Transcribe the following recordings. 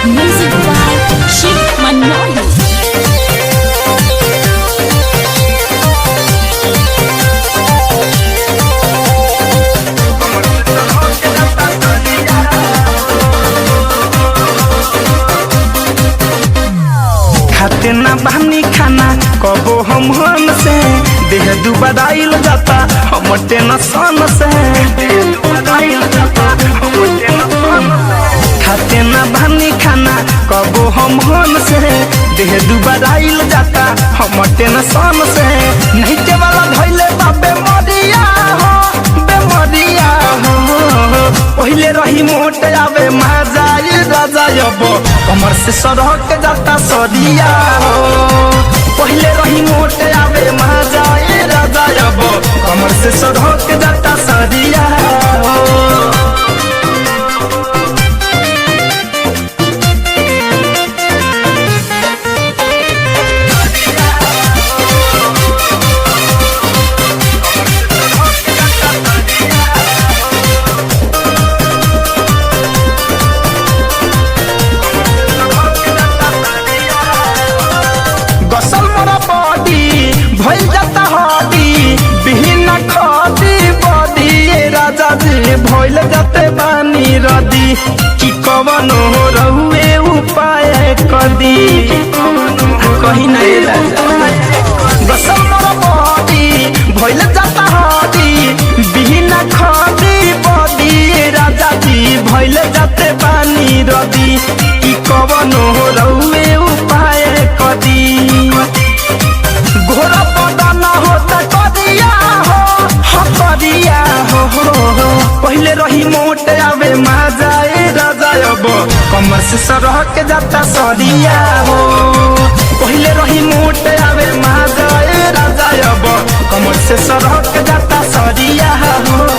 Music by Shiv Manoli. खाते ना बहनी खाना कबो हम से देह दुबराइल जाता हम टेंशन से खाते ना बहनी खाना कबो हम से देह दुबराइल जाता हम टेंशन से नहीं के वाला धइले बाबे मरिया हो बेमरिया हो पहले रही मोट आवे मजाई राजा अब कमर से सड़क जाता सरिया हो पहले रही मोट आवे मजाई राजा अब कमर से सड़क जाता सरिया हो। गसल मोरा बॉडी भइल जाता हड्डी बिहीन खदी बॉडी राजा जी भइल जाते बानी रदी कि कवन हो रहुए उपाय कदी कहीं नहीं राजा गसल मोरा बॉडी भइल जाता हड्डी बिहीन खदी बॉडी राजा जी भइल जाते बानी रदी कि कवन हो रहुए उपाय कदी घोड़ा पता होता करिया हो करिया हो पहले रही मोट आवे मजाए राजा अब कमर से सड़क जाता सरिया हो पहले रही मोट आवे मजाए राजा अब कमर से सड़क जाता सरिया हो।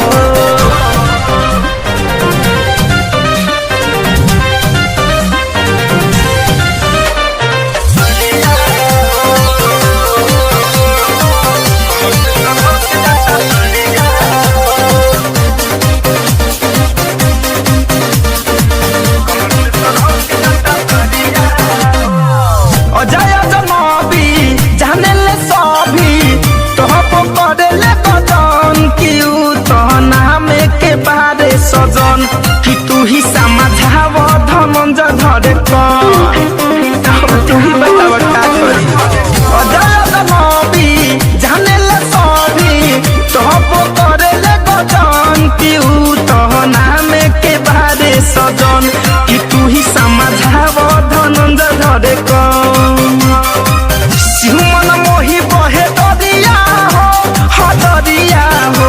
अजय जनबी जाने ले सभी तोहप करे ले बदन कि तो नाम के बारे सजन कि तू ही समझाव धनंजय धरे तू ही बताव का करी अजय जनबी जाने ले सभी तोहप करे ले बदन कि तो नाम के बारे सजन कि तू ही समझाव धनंजय धरे सिंहमन मोही बहे दरिया हो दरिया हो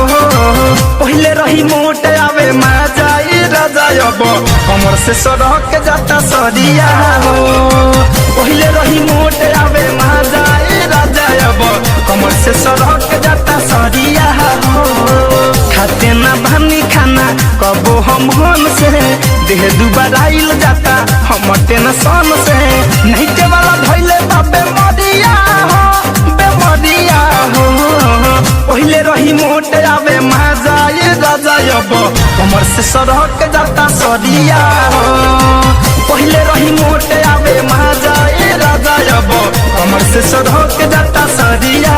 पहले रही मोट आवे मजाई राजा अब कमर से सड़क जाता सरिया हो पहले रही मोट आवे मजाई राजा अब कमर से सड़क जाता सरिया हो खाते ना बहनी खाना कबो हम से देह दुबराइल जाता हम टेंशन से नहीं के वाला धइले बाबे मरिया हो बेमरिया हो पहले रही मोट आवे मजाई राजा अब कमर से सड़क जाता सरिया हो पहले रही मोट आवे मजाई राजा अब कमर से सड़क जाता सरिया।